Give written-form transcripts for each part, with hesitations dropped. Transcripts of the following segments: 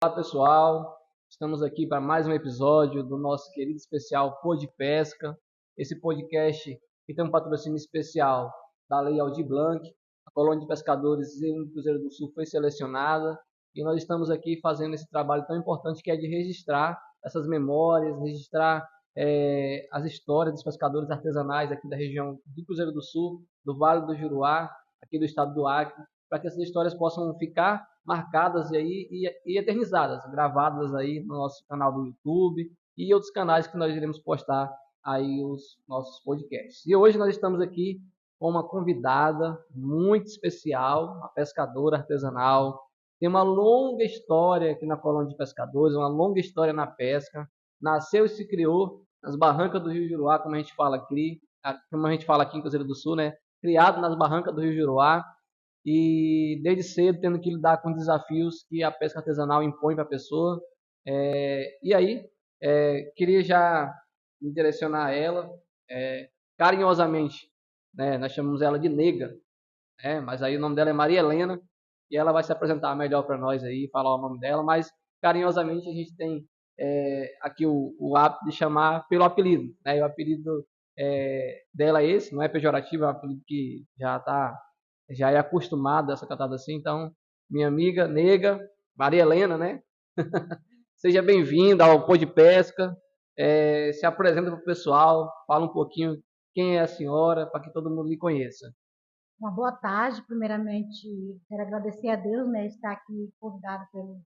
Olá pessoal, estamos aqui para mais um episódio do nosso querido especial Pod Pesca. Esse podcast que tem um patrocínio especial da Lei Aldir Blanc. A colônia de pescadores em Cruzeiro do Sul foi selecionada e nós estamos aqui fazendo esse trabalho tão importante que é de registrar essas memórias, registrar as histórias dos pescadores artesanais aqui da região do Cruzeiro do Sul, do Vale do Juruá, aqui do estado do Acre, para que essas histórias possam ficar marcadas e eternizadas, gravadas aí no nosso canal do YouTube e outros canais que nós iremos postar aí os nossos podcasts. E hoje nós estamos aqui com uma convidada muito especial, uma pescadora artesanal, tem uma longa história aqui na colônia de pescadores, uma longa história na pesca, nasceu e se criou nas barrancas do Rio Juruá, como a gente fala aqui em Cruzeiro do Sul, né? Criado nas barrancas do Rio Juruá, e desde cedo tendo que lidar com desafios que a pesca artesanal impõe para a pessoa. E aí, queria já me direcionar a ela, carinhosamente, né, nós chamamos ela de Nega, mas aí o nome dela é Maria Helena, e ela vai se apresentar melhor para nós aí, falar o nome dela, mas carinhosamente a gente tem aqui o hábito de chamar pelo apelido, né, e o apelido dela é esse, não é pejorativo, é um apelido que já é acostumado a essa catada assim. Então, minha amiga Nega, Maria Helena, né? Seja bem-vinda ao Pô de Pesca. Se apresenta para o pessoal, fala um pouquinho quem é a senhora, para que todo mundo lhe conheça. Uma boa tarde, primeiramente, quero agradecer a Deus, né, estar aqui convidado pelo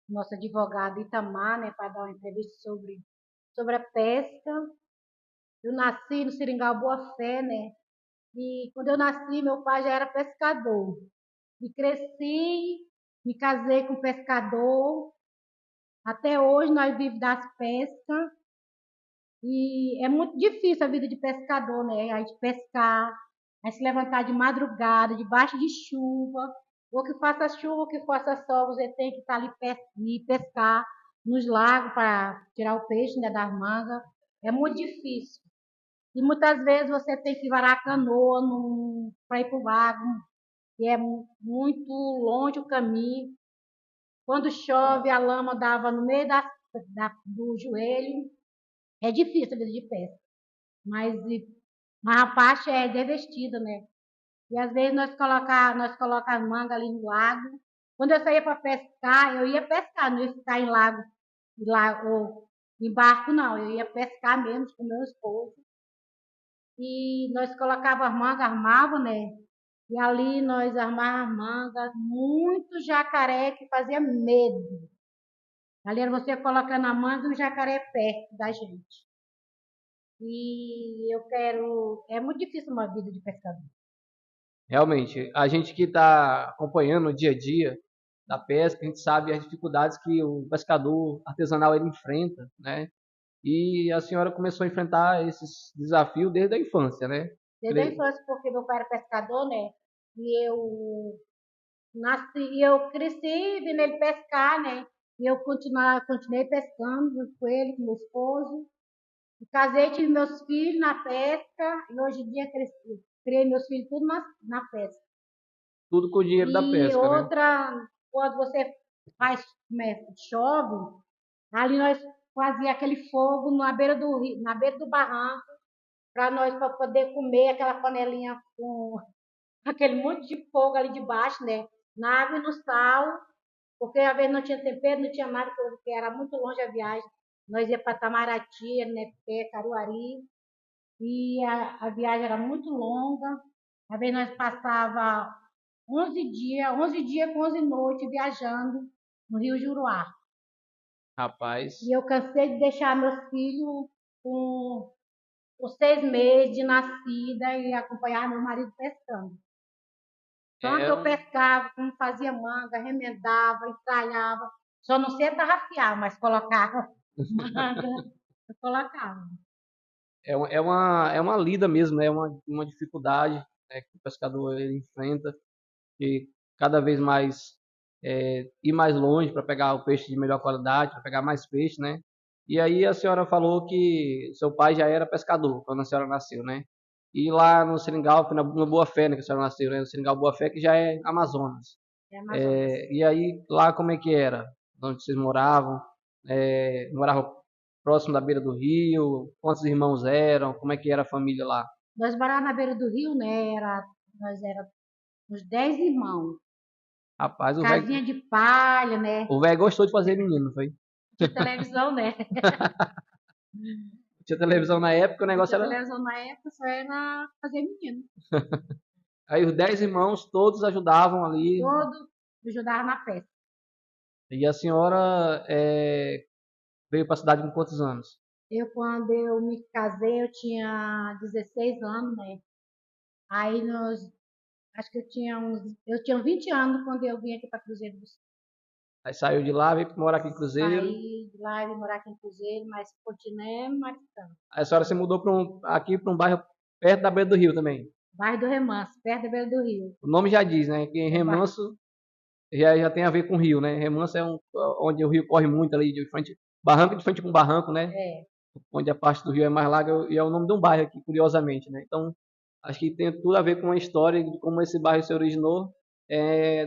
nosso advogado Itamar, né, para dar uma entrevista sobre a pesca. Eu nasci no Seringal Boa Fé, né, e quando eu nasci, meu pai já era pescador. E cresci, me casei com um pescador, até hoje nós vivemos das pescas, e é muito difícil a vida de pescador, né, a gente pescar, a se levantar de madrugada, debaixo de chuva, ou que faça chuva, ou que faça sol, você tem que estar ali pescar nos lagos para tirar o peixe, né, das mangas. É muito difícil. E muitas vezes você tem que varar a canoa para ir para o lago, e é muito longe o caminho. Quando chove, a lama dava no meio do joelho. É difícil a vida de pesca, mas, mas a parte é revestida, né? E às vezes nós coloca as mangas ali no lago. Quando eu saía para pescar, eu ia pescar, não ia ficar ou em barco, não. Eu ia pescar mesmo com meu esposo. E nós colocava as mangas, armava, né? E ali nós armava as mangas, muito jacaré que fazia medo. Ali era você colocando a manga e o jacaré perto da gente. E eu quero. É muito difícil uma vida de pescador. Realmente, a gente que está acompanhando o dia a dia da pesca, a gente sabe as dificuldades que o pescador artesanal ele enfrenta, né? E a senhora começou a enfrentar esses desafios desde a infância, né? Desde a infância, porque meu pai era pescador, né? E eu nasci, e eu cresci vendo ele pescar, né? E eu continuei pescando junto com ele, com meu esposo. E casei, tive meus filhos na pesca, e hoje em dia criei meus filhos tudo na pesca. Tudo com o dinheiro da E pesca, né? outra, quando você faz, chove, ali nós fazia aquele fogo na beira do rio, na beira do barranco, para poder comer aquela panelinha com aquele monte de fogo ali debaixo, né? Na água e no sal, porque às vezes não tinha tempero, não tinha nada, porque era muito longe a viagem. Nós ia para Tamaraty, né? Caruarí, e a viagem era muito longa. Às vezes nós passava 11 dias com 11 noites viajando no Rio Juruá. Rapaz, E eu cansei de deixar meus filhos com 6 meses de nascida e acompanhar meu marido pescando. Tanto é eu um, pescava, como fazia manga, remendava, entralhava. Só não sei tarrafiar, mas colocava manga, eu colocava. é uma lida mesmo, né? Uma dificuldade, né, que o pescador ele enfrenta, e cada vez mais ir mais longe para pegar o peixe de melhor qualidade, para pegar mais peixe, né? E aí a senhora falou que seu pai já era pescador quando a senhora nasceu, né? E lá no Seringal, no Boa Fé, né, que a senhora nasceu, né? No Seringal Boa Fé, que já é Amazonas. É Amazonas. E aí lá como é que era? onde vocês moravam? Moravam próximo da beira do rio? Quantos irmãos eram? Como é que era a família lá? Nós morávamos na beira do rio, né? Nós éramos uns 10 irmãos. Rapaz, Casinha de palha, né? o velho gostou de fazer menino, não foi? Tinha televisão, né? Tinha televisão na época, o Não negócio tinha era. televisão na época, só era fazer menino. Aí os 10 irmãos todos ajudavam ali. Todo ajudava na festa. E a senhora veio para a cidade com quantos anos? Quando eu me casei, eu tinha 16 anos, né? Aí acho que eu tinha 20 anos quando eu vim aqui para Cruzeiro do Sul. Aí saiu de lá, veio morar aqui em Cruzeiro. Saí de lá e vim morar aqui em Cruzeiro, mas continuei marcando. Aí a senhora se mudou aqui para um bairro perto da beira do rio também. Bairro do Remanso, perto da beira do rio. O nome já diz, né? Que em É bairro. Remanso já tem a ver com o rio, né? Remanso é onde o rio corre muito ali, de frente, barranco de frente com barranco, né? É. Onde a parte do rio é mais larga e é o nome de um bairro aqui, curiosamente, né? Então, acho que tem tudo a ver com a história de como esse bairro se originou,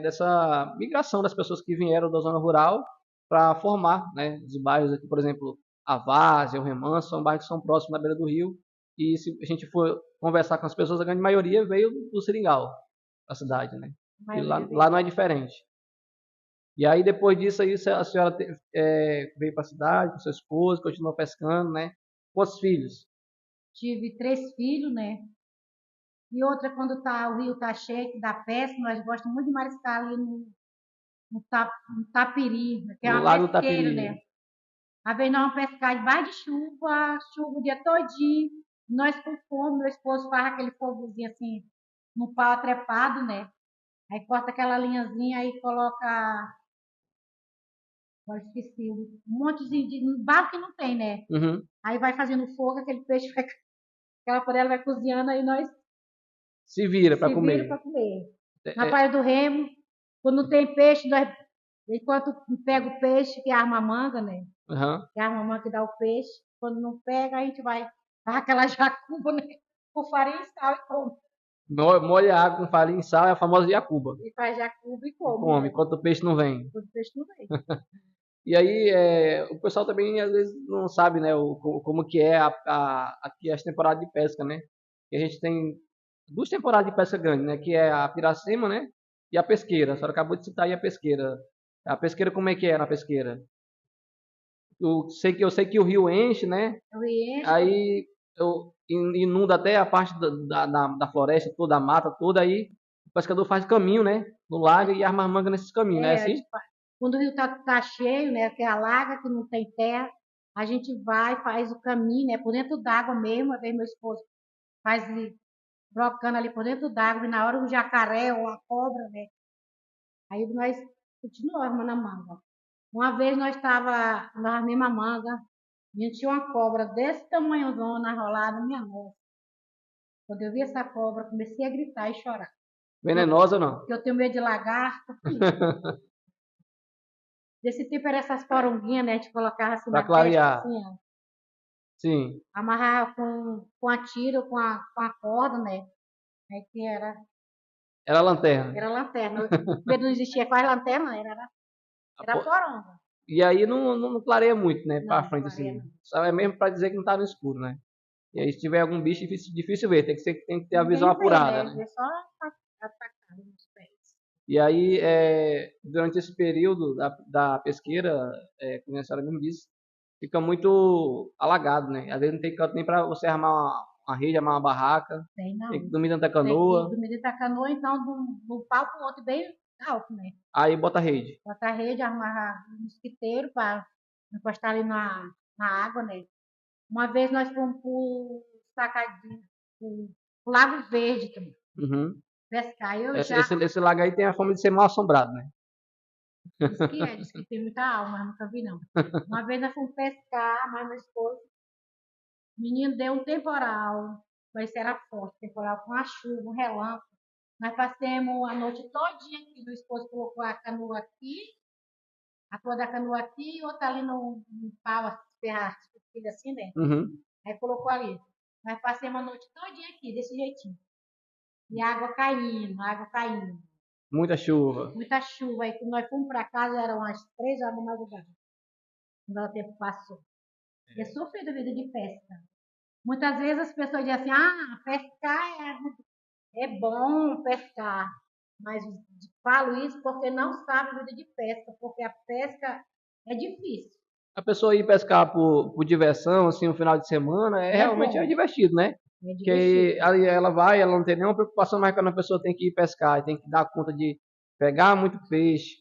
dessa migração das pessoas que vieram da zona rural para formar, né? Os bairros aqui, por exemplo, a Várzea, o Remanso, são bairros que são próximos da beira do rio. E se a gente for conversar com as pessoas, a grande maioria veio do Seringal, a cidade, né? E lá não é diferente. E aí, depois disso, aí, a senhora veio para a cidade com seu esposo, continuou pescando, né? Quantos filhos? Tive 3 filhos, né? E outra, quando o rio tá cheio, que dá pesca, nós gostamos muito de mariscar ali no Tapiri, que é No uma Lago do pesqueira, Tapiri. né? Às vezes nós vamos pescar debaixo de chuva o dia todinho. Nós com fome, meu esposo faz aquele fogozinho assim, no pau trepado, né? Aí corta aquela linhazinha e coloca, agora esqueci, um montezinho de barro que não tem, né? Uhum. Aí vai fazendo fogo, aquele peixe vai, aquela panela vai cozinhando, aí nós Se vira para se vira comer. para comer. É, Na é, praia do Remo, quando não tem peixe, enquanto pega o peixe, que arma a manga, né? uhum. Que arma a manga que dá o peixe. Quando não pega, a gente vai aquela jacuba, né? Com farinha e sal e come. Molha a água com farinha e sal, é a famosa Iacuba. E faz jacuba e E come, come, né? enquanto o peixe não vem. Quando o peixe não vem. E aí, o pessoal também às vezes não sabe, né, como que é aqui as temporadas de pesca, né? E a gente tem duas temporadas de pesca grande, né? Que é a Piracema, né? E a pesqueira. A senhora acabou de citar aí a pesqueira. A pesqueira, como é que é na pesqueira? Eu sei que o rio enche, né? Eu encho, Aí inunda até a parte da floresta toda, a mata toda, aí o pescador faz caminho, né? No lago e arma a manga nesses caminhos, né? a Assim? gente quando o rio tá cheio, né? Que alaga, que não tem terra, a gente vai, faz o caminho, né? Por dentro d'água mesmo. Às vezes meu esposo faz brocando ali por dentro d'água, e na hora o jacaré ou a cobra, né? Aí nós continuamos armando a manga. Uma vez nós armamos a manga, a gente tinha uma cobra desse tamanhozona rolada, minha nossa. Quando eu vi essa cobra, comecei a gritar e chorar. Venenosa ou não? Porque eu tenho medo de lagarto. Desse tipo era essas poronguinhas, né? A gente colocava assim Para na testa, clarear. assim, ó. Sim. Amarrava com a tira, com a corda, né? Aí que Era a lanterna. era lanterna. Primeiro não existia quase lanterna, era poronga. E aí não clareia muito, né? Pra Não, frente clareia assim. não. Só é mesmo pra dizer que não tá no escuro, né? E aí se tiver algum bicho, difícil ver. Tem que ter a visão Ninguém vê, apurada, né? né? Vê só atacado nos pés. E aí, durante esse período da pesqueira, como a senhora mesmo disse, fica muito alagado, né? Às vezes não tem canto nem para você armar uma rede, armar uma barraca, Tem tem que não. dormir dentro da Tem que canoa, dormir dentro da canoa, então, de um pau para o outro, bem alto, né? aí bota a rede. Botar a rede, amarrar um mosquiteiro para encostar ali na água, né? Uma vez nós fomos pro Sacadinho, pro Lago Verde também, Uhum. pescar. Eu Esse, já, esse, esse lago aí tem a fama de ser mal assombrado, né? diz que tem muita alma, mas nunca vi não. Uma vez nós fomos pescar, mas meu esposo, o menino deu um temporal, mas era forte, temporal com a chuva, um relâmpago. Nós passamos a noite todinha aqui, meu esposo colocou a canoa aqui, a cor da canoa aqui e outra ali no pau, ferrar, assim, né? Uhum. Aí colocou ali. Nós passamos a noite todinha aqui, desse jeitinho. E a água caindo, a água caindo. Muita chuva. muita chuva. Aí quando nós fomos para casa, eram umas 3 horas da madrugada, quando o tempo passou. Eu sofri da vida de pesca. Muitas vezes as pessoas dizem assim, pescar é bom pescar. Mas falo isso porque não sabe a vida de pesca, porque a pesca é difícil. A pessoa ir pescar por diversão, assim, um final de semana, É realmente é bom, divertido, né? é Porque divertido. ali ela vai, ela não tem nenhuma preocupação mais quando a pessoa tem que ir pescar, tem que dar conta de pegar muito peixe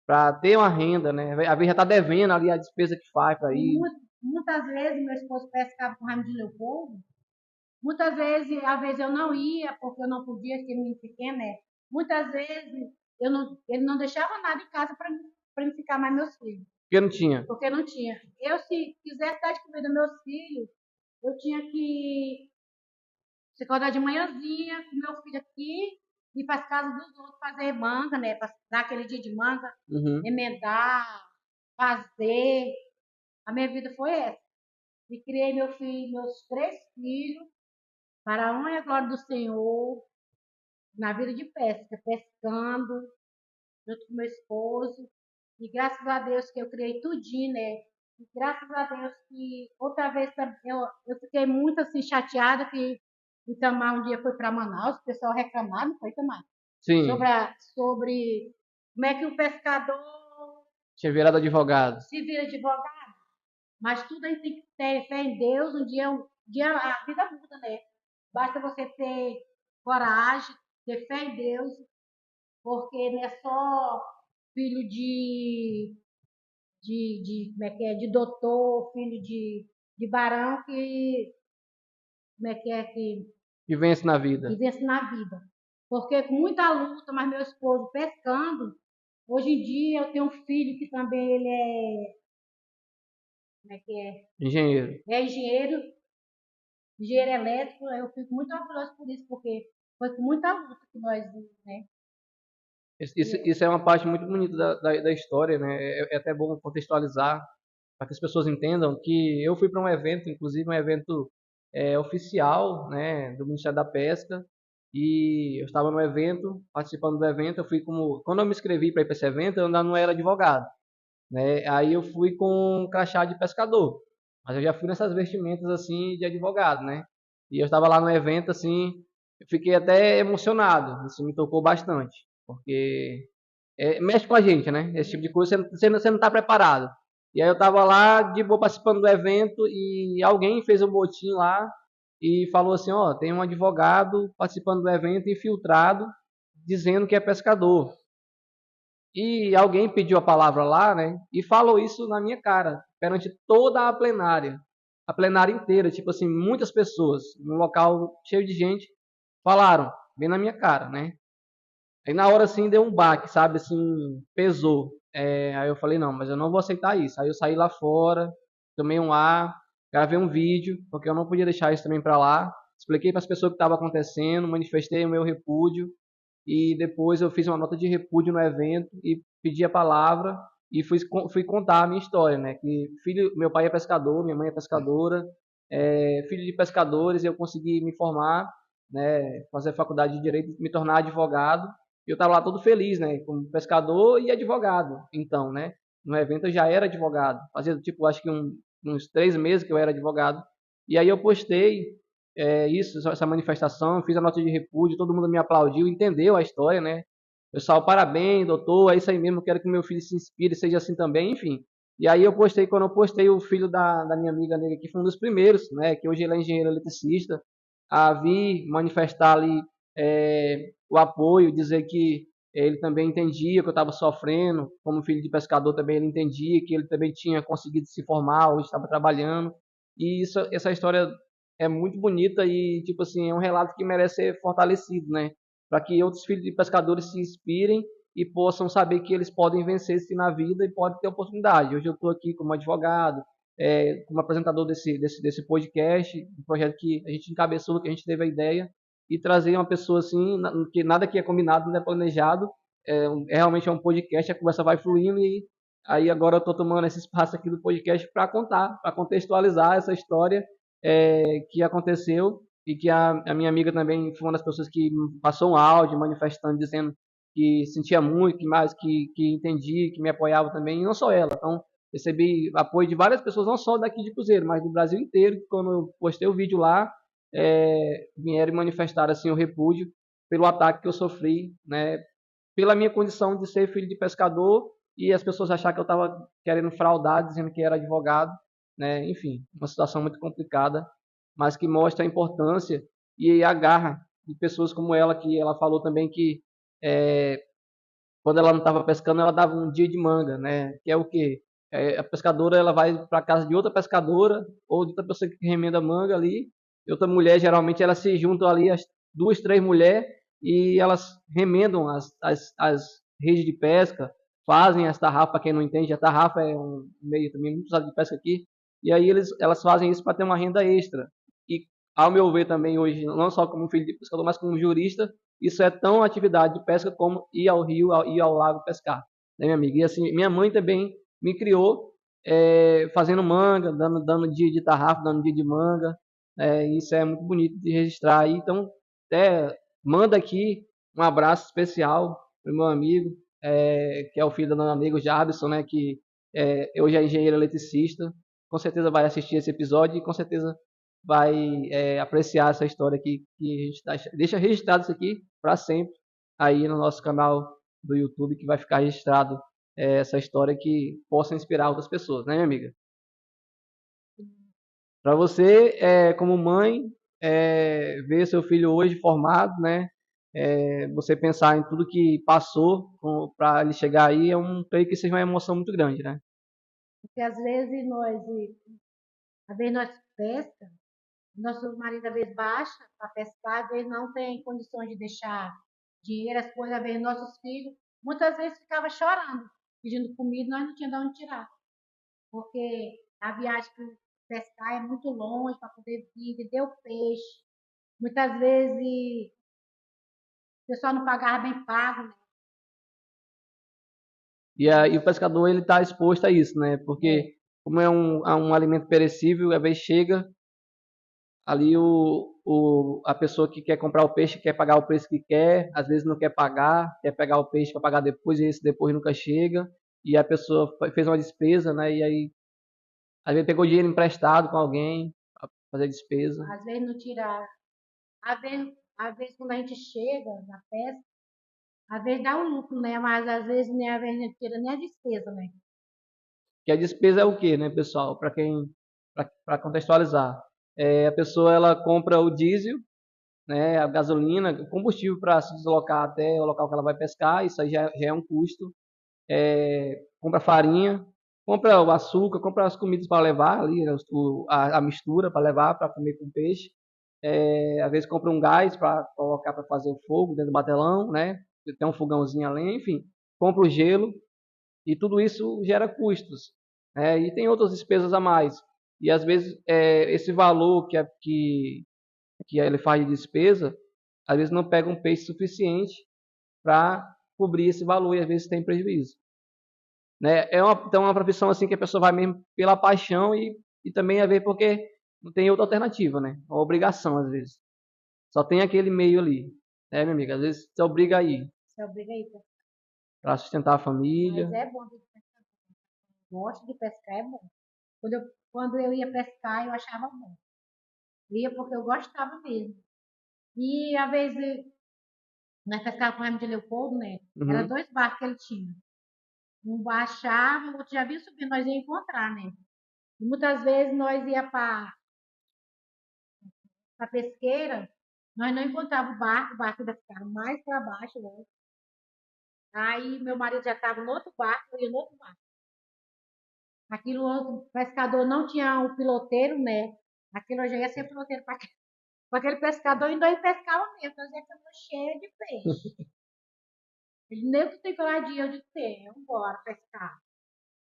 para ter uma renda, né? Às vezes já está devendo ali a despesa que faz para ir. Muitas vezes meu esposo pescava com ramo de leopoldo. Muitas vezes, às vezes eu não ia porque eu não podia, porque menino pequeno, né? Muitas vezes ele não deixava nada em casa para mim ficar mais meus filhos, Porque não tinha. porque não tinha. Eu, se quisesse dar de comida aos meus filhos, eu tinha que se acordar de manhãzinha com meu filho aqui, ir para as casas dos outros fazer manga, né? Para dar aquele dia de manga, Uhum. emendar, fazer. A minha vida foi essa. E criei meus 3 filhos, para a honra e a glória do Senhor, na vida de pesca, pescando, junto com meu esposo. E graças a Deus que eu criei tudinho, né? E graças a Deus que outra vez eu fiquei muito assim chateada que o Itamar um dia foi para Manaus, o pessoal reclamando, foi Itamar, Sim, sobre como é que o pescador tinha virado advogado. se vira de advogado. Mas tudo a gente tem que ter fé em Deus, um dia a vida muda, né? Basta você ter coragem, ter fé em Deus, porque não é só filho como é que é, de doutor, filho de barão como é Que vence na que vida. vence na vida. Porque com muita luta, mas meu esposo pescando, hoje em dia eu tenho um filho que também ele como é que Engenheiro. é engenheiro elétrico, eu fico muito orgulhoso por isso, porque foi com muita luta que nós, né? Isso é uma parte muito bonita da história, né? É até bom contextualizar para que as pessoas entendam que eu fui para um evento, inclusive um evento oficial, né, do Ministério da Pesca, e eu estava no evento, participando do evento. Eu fui como, quando eu me inscrevi para ir para esse evento, eu ainda não era advogado, né? Aí eu fui com um crachá de pescador, mas eu já fui nessas vestimentas assim de advogado, né? E eu estava lá no evento assim, eu fiquei até emocionado, isso me tocou bastante, porque mexe com a gente, né? Esse tipo de coisa você não está preparado. E aí eu tava lá de boa participando do evento e alguém fez um botim lá e falou assim, ó, tem um advogado participando do evento infiltrado dizendo que é pescador. E alguém pediu a palavra lá, né? E falou isso na minha cara, perante toda a plenária inteira, tipo assim, muitas pessoas, num local cheio de gente, falaram bem na minha cara, né? Aí na hora assim deu um baque, sabe? Assim, pesou. Aí eu falei, não, mas eu não vou aceitar isso. Aí eu saí lá fora, tomei um ar, gravei um vídeo, porque eu não podia deixar isso também para lá. Expliquei para as pessoas o que estava acontecendo, manifestei o meu repúdio e depois eu fiz uma nota de repúdio no evento e pedi a palavra e fui contar a minha história, né? Que meu pai é pescador, minha mãe é pescadora, filho de pescadores, eu consegui me formar, né? Fazer faculdade de direito, me tornar advogado. E eu estava lá todo feliz, né? Como pescador e advogado. Então, né? No evento eu já era advogado. Fazia tipo, acho que uns 3 meses que eu era advogado. E aí eu postei essa manifestação, fiz a nota de repúdio, todo mundo me aplaudiu, entendeu a história, né? Pessoal, parabéns, doutor, é isso aí mesmo, quero que meu filho se inspire, seja assim também, enfim. E aí quando eu postei, o filho da minha amiga nele aqui foi um dos primeiros, né? Que hoje ele é engenheiro eletricista, a vir manifestar ali o apoio, dizer que ele também entendia que eu estava sofrendo, como filho de pescador também ele entendia que ele também tinha conseguido se formar, hoje estava trabalhando. E essa história é muito bonita e, tipo assim, é um relato que merece ser fortalecido, né? Para que outros filhos de pescadores se inspirem e possam saber que eles podem vencer-se na vida e podem ter oportunidade. Hoje eu estou aqui como advogado, como apresentador desse podcast, um projeto que a gente encabeçou, que a gente teve a ideia, e trazer uma pessoa assim, que nada que é combinado, não é planejado, realmente é um podcast, a conversa vai fluindo e aí agora eu estou tomando esse espaço aqui do podcast para contar, para contextualizar essa história que aconteceu e que a minha amiga também foi uma das pessoas que passou um áudio manifestando, dizendo que sentia muito, que entendia, que me apoiava também, e não só ela. Então, recebi apoio de várias pessoas, não só daqui de Cruzeiro, mas do Brasil inteiro, que quando eu postei o vídeo lá, vieram manifestar assim, o repúdio pelo ataque que eu sofri, né, pela minha condição de ser filho de pescador e as pessoas achar que eu estava querendo fraudar, dizendo que era advogado, né? Enfim, uma situação muito complicada, mas que mostra a importância e a garra de pessoas como ela, que ela falou também que é, quando ela não estava pescando, ela dava um dia de manga, né? Que é o quê? A pescadora ela vai para casa de outra pescadora ou de outra pessoa que remenda manga ali, e outra mulher, geralmente, elas se juntam ali, as duas, três mulheres, e elas remendam as redes de pesca, fazem as tarrafas, para quem não entende, a tarrafa é um meio também muito usado de pesca aqui, e aí elas fazem isso para ter uma renda extra. E, ao meu ver também hoje, não só como filho de pescador, mas como jurista, isso é tão atividade de pesca como ir ao rio, ir ao lago pescar, né, minha amiga? E assim, minha mãe também me criou fazendo manga, dando dia de tarrafa, dando dia de manga. Isso é muito bonito de registrar aí. Então, manda aqui um abraço especial para o meu amigo, que é o filho da dona Nego Jarbson, né, que hoje é engenheiro eletricista. Com certeza vai assistir esse episódio e com certeza vai apreciar essa história aqui, que a gente deixa registrado isso aqui para sempre aí no nosso canal do YouTube, que vai ficar registrado essa história que possa inspirar outras pessoas, né, minha amiga? Para você, como mãe, ver seu filho hoje formado, né? Você pensar em tudo que passou para ele chegar aí, creio que seja uma emoção muito grande, né? Porque às vezes nós pesca, nosso marido às vezes baixa para pescar, às vezes não tem condições de deixar dinheiro, as coisas, às vezes nossos filhos, muitas vezes ficava chorando, pedindo comida, nós não tínhamos de onde tirar. Porque a viagem para pescar é muito longe para poder vir, vender o peixe. Muitas vezes o pessoal não pagava bem pago, né? E o pescador ele está exposto a isso, né? Porque como é um alimento perecível, às vezes chega ali a pessoa que quer comprar o peixe quer pagar o preço que quer, às vezes não quer pagar, quer pegar o peixe para pagar depois, e esse depois nunca chega, e a pessoa fez uma despesa, né? E aí, às vezes pegou dinheiro emprestado com alguém para fazer despesa. Às vezes não tira. Às vezes quando a gente chega na pesca, às vezes dá um lucro, né? Mas às vezes nem a vezes não tira nem a despesa, né? Que a despesa é o quê, né, pessoal? Para contextualizar, a pessoa ela compra o diesel, né, a gasolina, o combustível para se deslocar até o local que ela vai pescar, isso aí já é um custo. Compra farinha, compra o açúcar, compra as comidas para levar ali, né, a mistura para levar para comer com peixe. Às vezes compra um gás para colocar para fazer o fogo dentro do batelão, né? Tem um fogãozinho além, enfim. Compra o gelo e tudo isso gera custos, né? E tem outras despesas a mais. E às vezes esse valor que ele faz de despesa, às vezes não pega um peixe suficiente para cobrir esse valor e às vezes tem prejuízo. Né? Então é uma profissão assim que a pessoa vai mesmo pela paixão e também a ver porque não tem outra alternativa, né? É uma obrigação às vezes. Só tem aquele meio ali, né, minha amiga? Às vezes você obriga a ir Você obriga aí. para sustentar a Mas família. é bom de pescar. Gosto de pescar, é bom. Quando eu ia pescar, eu achava bom. Ia porque eu gostava mesmo. E às vezes, nós pescava com o Remo de Leopoldo, né? Era Uhum. 2 barcos que ele tinha. Um baixava, o outro já vinha subindo, nós ia encontrar, né? E muitas vezes nós ia para a pesqueira, nós não encontrava o barco ainda ficava mais para baixo, né? Aí meu marido já estava no outro barco, eu ia no outro barco. Aquilo outro pescador não tinha o piloteiro, né? Aquilo já ia ser piloteiro para aquele pescador, e nós pescava mesmo, nós ia ficando cheio de peixe. Ele nem que tem coragem, eu disse, bora pescar.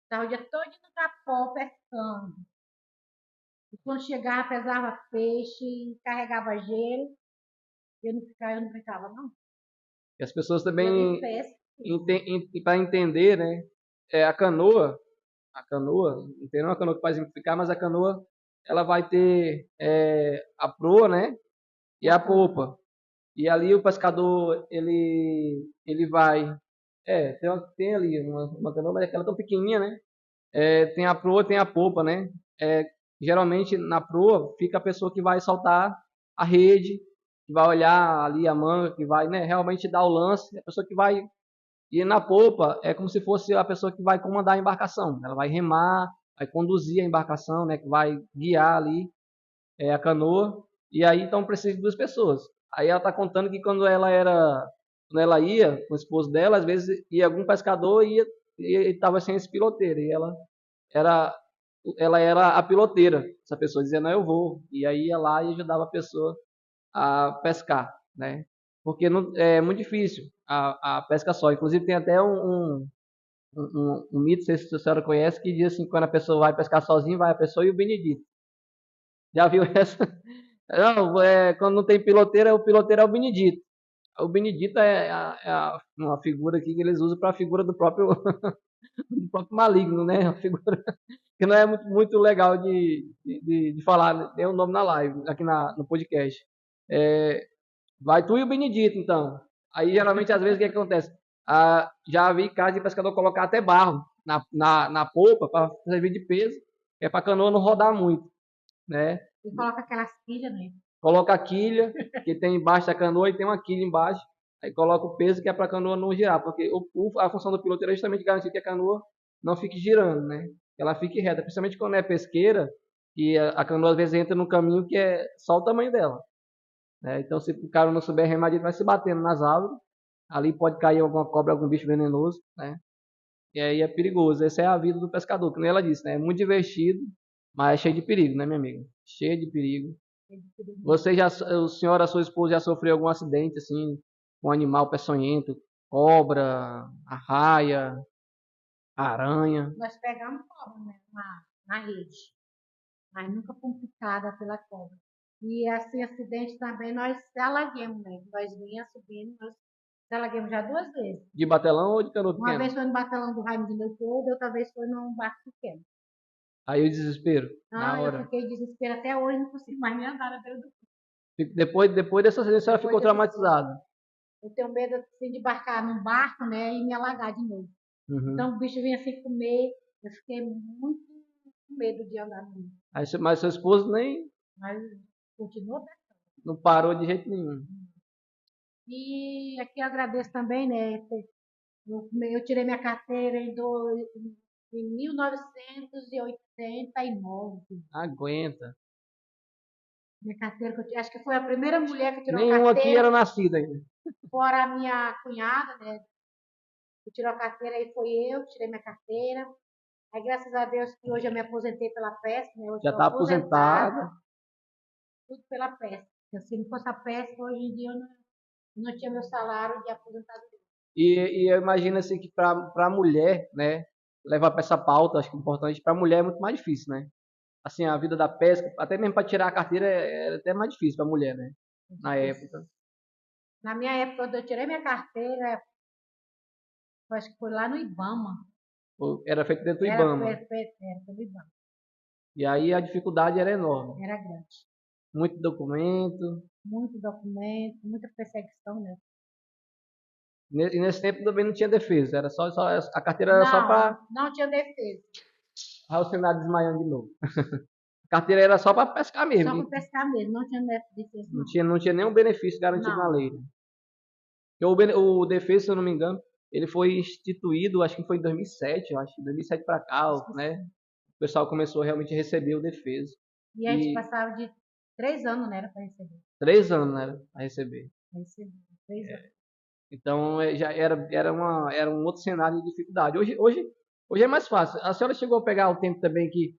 Estava o dia todo no capó pescando. E quando chegava, pesava peixe, carregava gelo. Eu não brincava, não. E as pessoas Dia de também, pesca. para entender, né? A canoa, não tem uma canoa que faz simplificar, mas a canoa ela vai ter a proa, né? E a popa. E ali o pescador, ele vai... tem ali uma canoa, mas aquela tão pequenininha, né? Tem a proa, tem a polpa, né? É, geralmente na proa fica a pessoa que vai soltar a rede, que vai olhar ali a manga, que vai, né, realmente dar o lance, a pessoa que vai. E na polpa é como se fosse a pessoa que vai comandar a embarcação. Ela vai remar, vai conduzir a embarcação, né, que vai guiar ali a canoa. E aí então precisa de duas pessoas. Aí ela está contando que quando ela ia com o esposo dela, às vezes ia algum pescador e estava sem esse piloteiro. E era, ela era a piloteira. Essa pessoa dizia, não, eu vou. E aí ia lá e ajudava a pessoa a pescar, né? Porque não, é muito difícil a pesca só. Inclusive tem até um mito, não sei se a senhora conhece, que diz assim, quando a pessoa vai pescar sozinha, vai a pessoa e o Benedito. Já viu essa? Não, quando não tem piloteiro, o piloteiro é o Benedito. O Benedito uma figura aqui que eles usam para a figura do próprio, do próprio maligno, né? Uma figura que não é muito legal de falar, tem o nome na live, aqui no podcast. É, vai tu e o Benedito, então. Aí, geralmente, às vezes, o que acontece? Já vi casa de pescador colocar até barro na polpa para servir de peso, que é para a canoa não rodar muito, né? E coloca aquelas pilhas, né? Coloca a quilha, que tem embaixo da canoa e tem uma quilha embaixo. Aí coloca o peso que é para a canoa não girar, porque a função do piloto é justamente garantir que a canoa não fique girando, né? Que ela fique reta, principalmente quando é pesqueira, e a canoa às vezes entra num caminho que é só o tamanho dela, né? Então, se o cara não souber remar, ele vai se batendo nas árvores. Ali pode cair alguma cobra, algum bicho venenoso, né? E aí é perigoso. Essa é a vida do pescador, como ela disse, né? É muito divertido, mas é cheio de perigo, né, minha amiga? Cheio de perigo. O senhor, a sua esposa, já sofreu algum acidente, assim, com um animal peçonhento? Cobra, arraia, aranha? Nós pegamos cobra, né? Na rede, mas nunca fomos picada pela cobra. E assim, acidente também nós se alaguemos, né? Nós vinha subindo, nós se alaguemos já 2 vezes. De batelão ou de canoa Uma pequena? vez foi no Batelão do Raimundo Leopoldo, outra vez foi num barco pequeno. Aí o desespero, na Ah, eu hora. fiquei desesperada até hoje, não consigo mais me andar na beira do rio. Depois dessa acidente, a senhora Depois ficou desse susto. traumatizada. Eu tenho medo assim, de embarcar num barco, né, e me alagar de novo. Uhum. Então o bicho vinha assim comer, eu fiquei muito com medo de andar no rio. Mas seu esposo nem Mas continua. não parou de jeito nenhum. E aqui eu agradeço também, né? Eu tirei minha carteira em 1989. Aguenta. Minha carteira, acho que foi a primeira mulher que tirou a Nenhum aqui carteira, era nascido ainda. fora a minha cunhada, né? Que tirou a carteira, aí foi eu que tirei minha carteira. Aí, graças a Deus, que hoje eu me aposentei pela pesca, né? Hoje Já estou está aposentada, aposentada. tudo pela pesca. Se não fosse a pesca, hoje em dia eu não tinha meu salário de aposentadoria. E eu imagino assim que para a mulher, né, levar para essa pauta, acho que é importante, para a mulher é muito mais difícil, né? Assim, a vida da pesca, até mesmo para tirar a carteira é até mais difícil para a mulher, né? Na época. Na minha época, quando eu tirei minha carteira, eu acho que foi lá no Ibama. Era feito dentro do Era Ibama. perfeito, era pelo Ibama. E aí a dificuldade era enorme. Era grande. Muito documento. Muito documento, muita perseguição, né? E nesse tempo também não tinha defesa. Era só a carteira era só Não, para não tinha defesa. o Senado desmaiando de novo. A carteira era só para pescar Só mesmo. para pescar mesmo, não tinha defesa, Não não. tinha, não tinha nenhum benefício garantido na Não. lei. O defesa, se eu não me engano, ele foi instituído, acho que foi em 2007, eu acho, 2007 para cá, né? O pessoal começou realmente a receber o defesa. E a gente E passava de 3 anos, né? Era para receber. 3 anos, né, a receber. Para receber. 3 anos. Então já era um outro cenário de dificuldade. Hoje é mais fácil. A senhora chegou a pegar o tempo também que.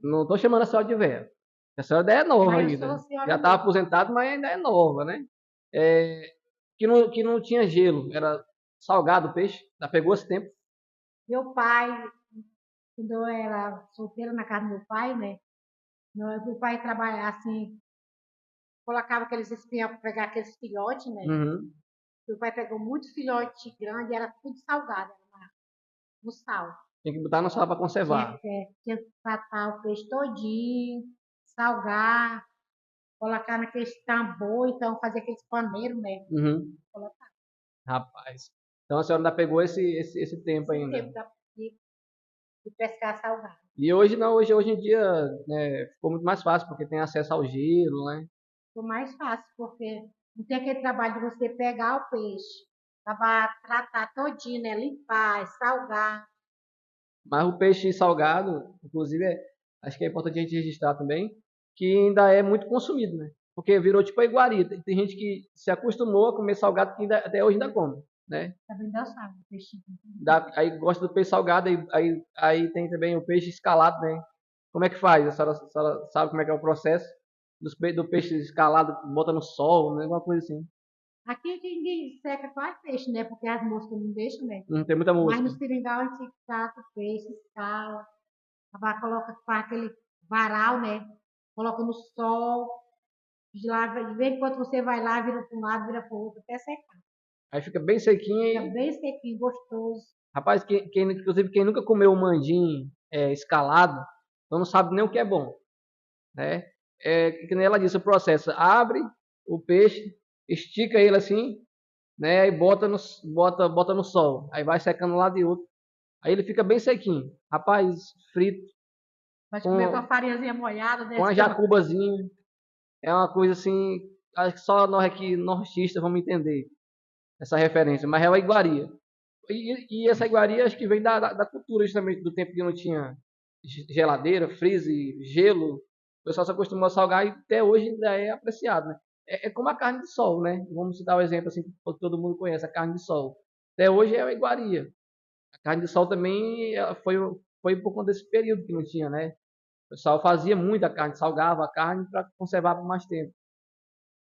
Não estou chamando a senhora de velha. A senhora ainda é nova Mas eu sou ainda. a senhora Já estava mesmo. aposentada, mas ainda é nova, né? É, que não tinha gelo, era salgado o peixe. Já pegou esse tempo? Meu pai, quando eu era solteira na casa do meu pai, né? Meu pai trabalhava assim, colocava aqueles espinhos para pegar aqueles filhotes, né? Uhum. Meu pai pegou muitos filhotes grandes, era tudo salgado, era no sal. Tem que botar no sal para conservar. Tinha que tratar o peixe todinho, salgar, colocar naqueles tambor, então fazer aqueles paneiros, né? Uhum. Colocar Rapaz. Então a senhora ainda pegou esse tempo esse ainda. tempo de pescar salgado. E hoje não, hoje em dia, né, ficou muito mais fácil, porque tem acesso ao gelo, né? Ficou mais fácil, porque não tem aquele trabalho de você pegar o peixe, para tratar todinho, né? Limpar, salgar. Mas o peixe salgado, inclusive, acho que é importante a gente registrar também, que ainda é muito consumido, né? Porque virou tipo a iguaria. Tem gente que se acostumou a comer salgado que até hoje ainda come, né? Também dá sabe, peixe. Aí gosta do peixe salgado, aí tem também o peixe escalado, né? Como é que faz? A senhora sabe como é que é o processo do peixe escalado, bota no sol, né? Alguma coisa assim. Aqui ninguém seca quase peixe, né? Porque as moscas não deixam, né? Não tem muita Mas no mosca. seringal a gente trata o peixe, escala, coloca faz aquele varal, né? Coloca no sol, de lá, de vez em quando você vai lá, vira para um lado, vira para o outro, até secar. Aí fica bem sequinho Fica e, bem sequinho, gostoso. rapaz, inclusive quem nunca comeu um mandim escalado, então não sabe nem o que é bom, né? Que nem ela disse, o processo, abre o peixe, estica ele assim, né? E bota no sol. Aí vai secando um lado e outro. Aí ele fica bem sequinho. Rapaz, frito, Pode comer com a com, farinhazinha molhada, né? com a jacubazinha. É uma coisa assim, acho que só nós aqui, nortistas, vamos entender essa referência. Mas é uma iguaria. E essa iguaria acho que vem da cultura justamente, do tempo que não tinha geladeira, freezer, gelo. O pessoal se acostumou a salgar e até hoje ainda é apreciado, né? É como a carne de sol, né? Vamos citar o exemplo assim que todo mundo conhece, a carne de sol. Até hoje é uma iguaria. A carne de sol também foi por conta desse período que não tinha, né? O pessoal fazia muita carne, salgava a carne para conservar por mais tempo.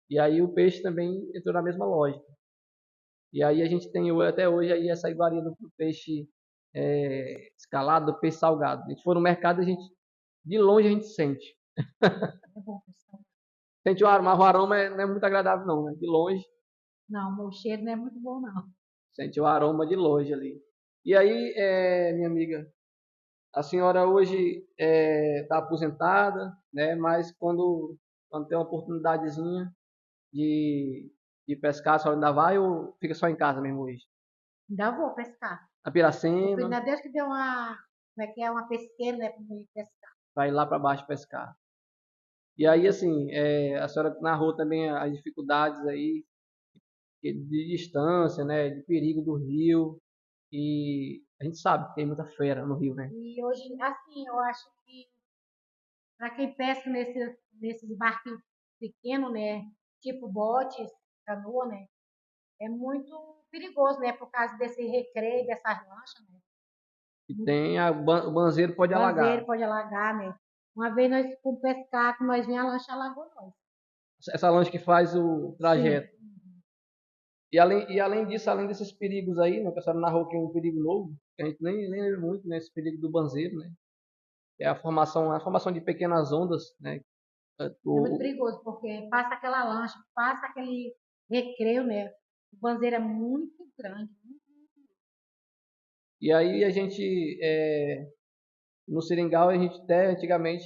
E aí o peixe também entrou na mesma lógica. E aí a gente tem até hoje aí essa iguaria do peixe escalado, do peixe salgado. A gente for no mercado, de longe a gente sente. É bom, pessoal. Sente o aroma, mas o aroma não é muito agradável não, né? De longe, Não, o cheiro não é muito bom, não. sente o aroma de longe ali. E aí, minha amiga, a senhora hoje está aposentada, né? Mas quando tem uma oportunidadezinha de, de pescar, a senhora ainda vai ou fica só em casa mesmo hoje? Ainda vou pescar. A Ainda Piracema, Deus que deu uma, como é que é, uma pesqueira, né, para mim pescar. vai lá para baixo pescar. E aí, assim, a senhora narrou também as dificuldades aí de distância, né? De perigo do rio. E a gente sabe que tem muita fera no rio, né? E hoje, assim, eu acho que para quem pesca nesses barquinhos pequenos, né, tipo botes, canoa, né, é muito perigoso, né, por causa desse recreio, dessas lanchas, né. E tem o banzeiro pode alagar. Banzeiro pode alagar, né. Uma vez nós fomos pescar, que nós vimos a lancha alagou nós. Essa lancha que faz o Sim. trajeto. E além disso, além desses perigos aí, né? O pessoal narrou que é um perigo novo, que a gente nem lembra muito, né? Esse perigo do banzeiro, né? Que é a formação de pequenas ondas, né? É muito O, perigoso, porque passa aquela lancha, passa aquele recreio, né. O banzeiro é muito grande. e aí a gente, no Seringal, a gente até antigamente,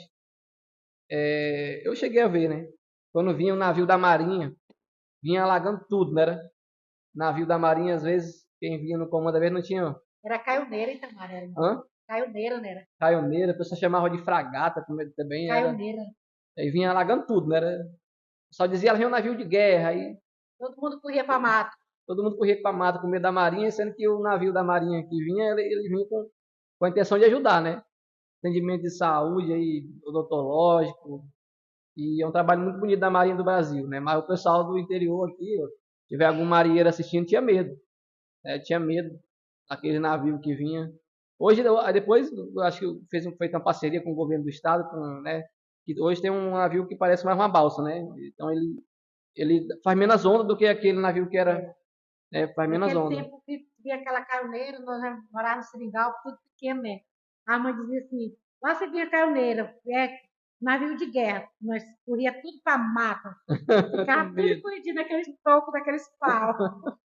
eu cheguei a ver, né? Quando vinha o navio da Marinha, vinha alagando tudo, né? Navio da Marinha, às vezes, quem vinha no comando, às vezes não tinha. Era caioneira, Itamar, era. Hã? Caioneira, né, era. Caioneira, a pessoa chamava de fragata também, era. Caioneira. Aí vinha alagando tudo, né? Só dizia ela vinha um navio de guerra, aí Todo mundo corria para mato. todo mundo corria para mata com medo da Marinha, sendo que o navio da Marinha que vinha, ele vinha com a intenção de ajudar, né? Atendimento de saúde aí, odontológico, e é um trabalho muito bonito da Marinha do Brasil, né? Mas o pessoal do interior aqui, ó, se tiver algum marinheiro assistindo, tinha medo, né? Tinha medo daquele navio que vinha. Hoje, depois, eu acho que fez uma parceria com o governo do estado, né? Que hoje tem um navio que parece mais uma balsa, né? Então ele faz menos onda do que aquele navio que era, faz menos Naquele onda. tempo que via aquela caioneira, nós morávamos no Seringal, tudo pequeno, né? A mãe dizia assim, lá você via caioneira, navio de guerra, nós corria tudo para mata, ficava tudo Medo, escondido naqueles tocos, daqueles pau. Mas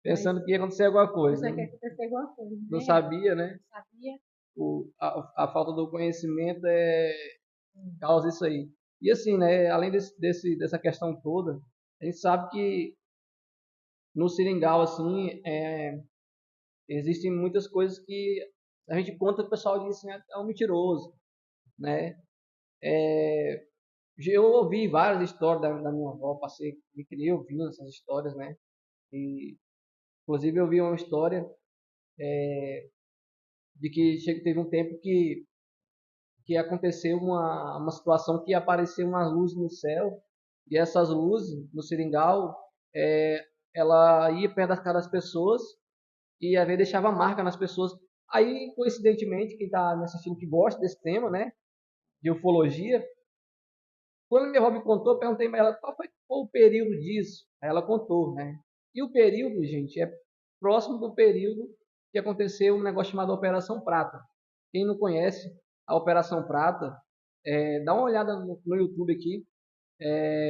pensando que ia acontecer alguma coisa, pensando que né? ia acontecer alguma coisa, Não né? sabia, né? Não sabia. A falta do conhecimento causa isso aí. E assim, né, além dessa questão toda, a gente sabe que no Seringal, assim, existem muitas coisas que a gente conta que o pessoal diz assim, é um mentiroso, né? Eu ouvi várias histórias da minha avó, passei, me criei ouvindo essas histórias, né? E, inclusive, eu vi uma história de que teve um tempo que aconteceu uma situação que apareceu umas luzes no céu, e essas luzes no Seringal, é, ela ia perto das caras das pessoas e às vezes deixava marca nas pessoas. Aí, coincidentemente, quem está me assistindo que gosta desse tema, né, de ufologia, quando minha avó me contou, eu perguntei para ela qual o período disso. Aí ela contou, né? E o período, gente, é próximo do período que aconteceu um negócio chamado Operação Prata. Quem não conhece a Operação Prata, dá uma olhada no YouTube aqui.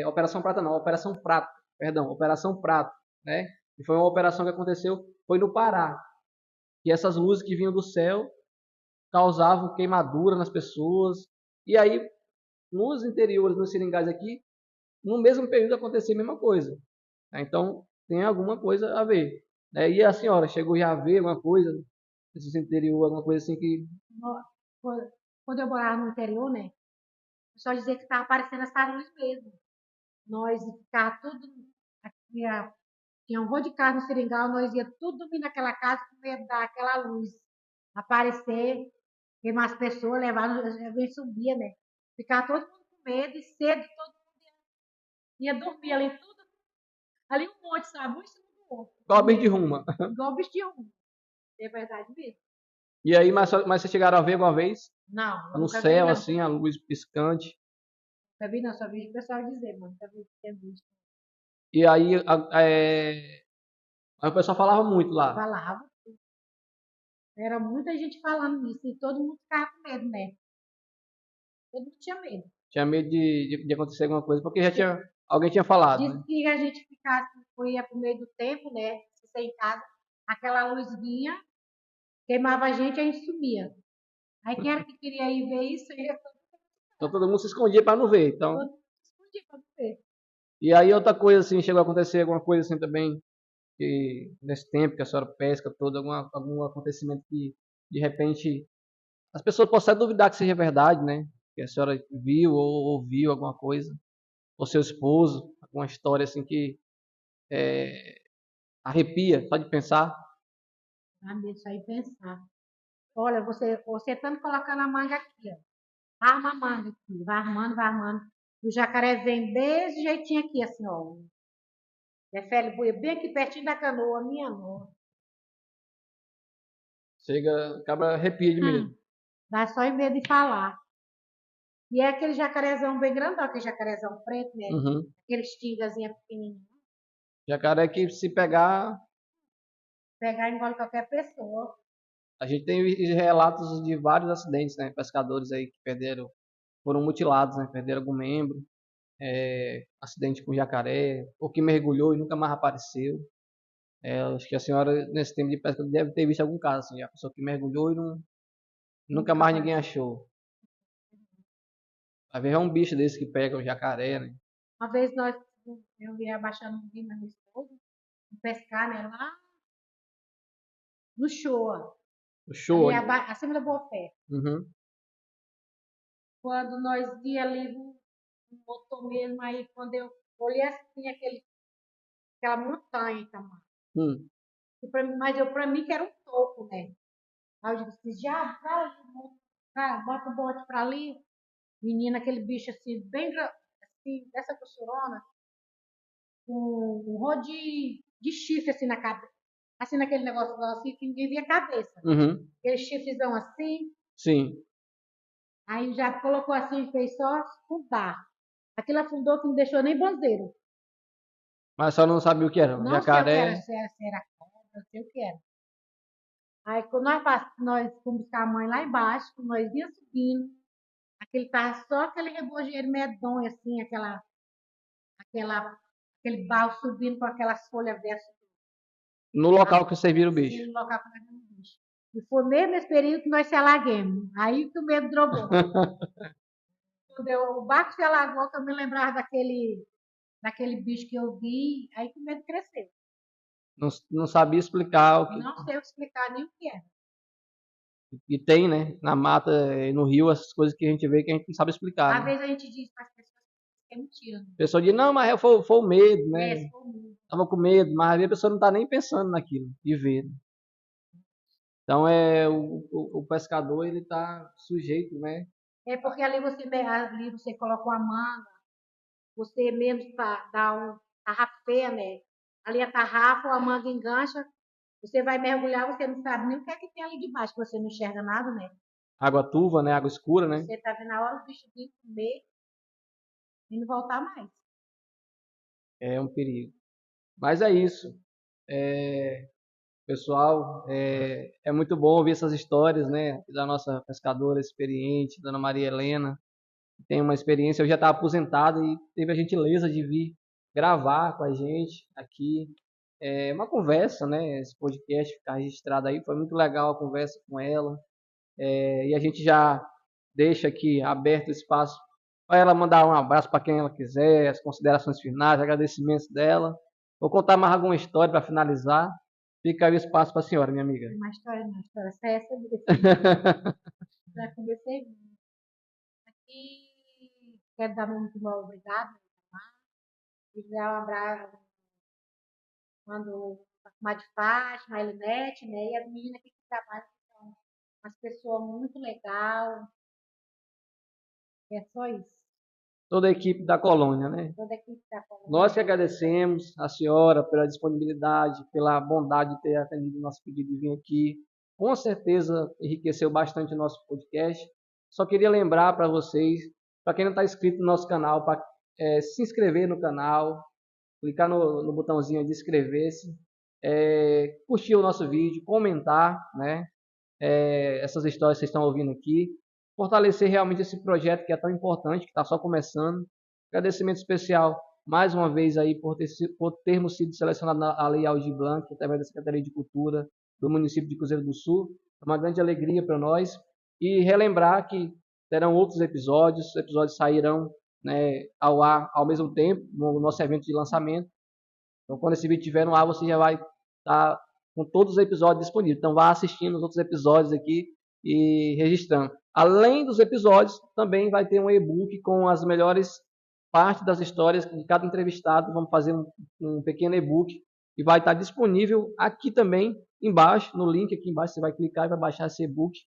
Operação Prata não, Operação Prato, perdão, Operação Prato, né? E foi uma operação que aconteceu, foi no Pará. E essas luzes que vinham do céu causavam queimadura nas pessoas. E aí, nos interiores, nos seringais aqui, no mesmo período acontecia a mesma coisa. Né? Então, tem alguma coisa a ver. Né? E a senhora chegou já a ver alguma coisa nesse interior, alguma coisa assim que... Quando eu morava no interior, né? Só dizer que estava aparecendo essa luz mesmo. Nós ficava tudo. Aqui, tinha um monte de casa no Seringal, nós ia tudo dormir naquela casa com medo daquela luz aparecer, queimar as pessoas, levar, às vezes subia, né? Ficava todo mundo com medo e cedo, todo mundo ia dormir ali, tudo, ali um monte, sabe? Um em cima do outro. Igual bicho de ruma. Igual bicho de rumo. É verdade mesmo. E aí, mas vocês chegaram a ver alguma vez? Não, eu No nunca vi, céu, não. assim, a luz piscante. Nunca vi, não, só vi o pessoal dizer, mano. Nunca vi ter visto. E aí, aí o pessoal falava muito lá. Falava. Era muita gente falando isso e todo mundo ficava com medo, né? Todo mundo tinha medo. Tinha medo de acontecer alguma coisa, porque alguém tinha falado, Diz né? que a gente ficasse, ia pro meio do tempo, né? Se sem casa, aquela luz vinha, queimava a gente sumia. Aí quem era que queria ir ver isso, ia Então todo mundo se escondia para não ver. Então, todo mundo se escondia pra não ver. e aí outra coisa assim, chegou a acontecer alguma coisa assim também, que nesse tempo que a senhora pesca todo, algum acontecimento que de repente as pessoas possam duvidar que seja verdade, né? Que a senhora viu ou ouviu alguma coisa, ou seu esposo, alguma história assim que arrepia só de pensar. Dá medo só ir pensar. Olha, você tanto colocando a manga aqui, ó. Arma a manga aqui, vai armando, vai armando. O jacaré vem desse jeitinho aqui, assim, ó. Prefere bem aqui pertinho da canoa, minha nossa. Chega, acaba arrepia de medo. Dá só em medo de falar. E é aquele jacarezão bem grandão, aquele jacarezão preto, né? Uhum. Aquele estingazinha pequenininho. Jacaré que se pegar, Pegar e engole qualquer pessoa. a gente tem relatos de vários acidentes, né? Pescadores aí que perderam, foram mutilados, né? Perderam algum membro, acidente com jacaré, ou que mergulhou e nunca mais apareceu. Acho que a senhora, nesse tempo de pesca, deve ter visto algum caso, assim, a pessoa que mergulhou e nunca Nunca mais ninguém apareceu. achou. Às vezes é um bicho desse que pega o jacaré, né? Uma vez eu ia abaixando um rio na minha esposa, pescar, né? Lá no Shoa, O ali show. acima da Boa Fé. Uhum. Quando nós ia ali no motor mesmo, aí quando eu olhei assim, aquela montanha, Itamar. Hum. Mas pra mim que era um topo, né? Aí eu digo assim, já, vai, bota o bote pra ali. Menina, aquele bicho assim, assim, dessa costurona, com um rolo de chifre assim na cabeça. Assim, naquele negócio assim, que ninguém via a cabeça. Uhum. Aquele chifrezão assim. Sim. Aí já colocou assim, fez só afundar. Aquilo afundou que não deixou nem bandeiro. Mas só não sabia o que era. Não sei o que era, Jacaré. se era cobra, não sei o que era. Aí quando nós fomos buscar a mãe lá embaixo, quando nós ia subindo, aquele tava só aquele rebogeiro medonho, assim, aquela, aquele barro subindo com aquelas folhas verdes. No local que vocês viram o bicho. Assim, no local que nós vimos o bicho. E foi mesmo nesse período que nós se alaguemos. Aí que o medo drogou. O barco se alagou, que eu me lembrava daquele bicho que eu vi, aí que o medo cresceu. Não sabia explicar o que. Não sei explicar nem o que é. E tem, né? Na mata, no rio, essas coisas que a gente vê que a gente não sabe explicar, Às né? vezes a gente diz para as pessoas que é mentira. A pessoa diz, não, mas foi o medo, É, né? se for muito. Tava com medo, mas aí a pessoa não tá nem pensando naquilo, de ver, né? Então, o pescador, ele tá sujeito, né? É porque ali você coloca uma manga, você mesmo dá um tarrafeia, né? Ali a tarrafa ou a manga engancha, você vai mergulhar, você não sabe nem o que é que tem ali debaixo, você não enxerga nada, né? Água turva, né? Água escura, né? Você tá vendo a hora o bicho vir comer e não voltar mais. É um perigo. Mas é isso. Pessoal, é muito bom ouvir essas histórias, né? Da nossa pescadora experiente, Dona Maria Helena. Tem uma experiência, eu já estava aposentado e teve a gentileza de vir gravar com a gente aqui. É uma conversa, né? Esse podcast ficar registrado aí, foi muito legal a conversa com ela. E a gente já deixa aqui aberto o espaço para ela mandar um abraço para quem ela quiser, as considerações finais, agradecimentos dela. Vou contar mais alguma história para finalizar. Fica aí o espaço para a senhora, minha amiga. Uma história, não, história. Essa é essa já comecei. E quero dar muito bom obrigado. E dar um abraço, mando a comadre Fátima, a Elinete, né? E as meninas que trabalham, que são umas pessoas muito legais. É só isso. Toda a equipe da colônia, né? Toda a equipe da Nós que colônia. agradecemos a senhora pela disponibilidade, pela bondade de ter atendido o nosso pedido de vir aqui. Com certeza enriqueceu bastante o nosso podcast. Só queria lembrar para vocês, para quem não está inscrito no nosso canal, para se inscrever no canal, clicar no botãozinho de inscrever-se, curtir o nosso vídeo, comentar, né? Essas histórias que vocês estão ouvindo aqui, fortalecer realmente esse projeto que é tão importante, que está só começando. Agradecimento especial mais uma vez aí por termos sido selecionados na Lei Aldir Blanc, através da Secretaria de Cultura do município de Cruzeiro do Sul. É uma grande alegria para nós. E relembrar que terão outros episódios, os episódios sairão, né, ao ar ao mesmo tempo no nosso evento de lançamento. Então, quando esse vídeo estiver no ar, você já vai estar com todos os episódios disponíveis. Então, vá assistindo os outros episódios aqui e registrando. Além dos episódios, também vai ter um e-book com as melhores partes das histórias de cada entrevistado. Vamos fazer um pequeno e-book e vai estar disponível aqui também embaixo, no link aqui embaixo. Você vai clicar e vai baixar esse e-book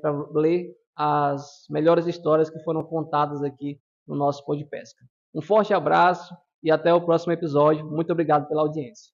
para ler as melhores histórias que foram contadas aqui no nosso Pod Pesca. Um forte abraço e até o próximo episódio. Muito obrigado pela audiência.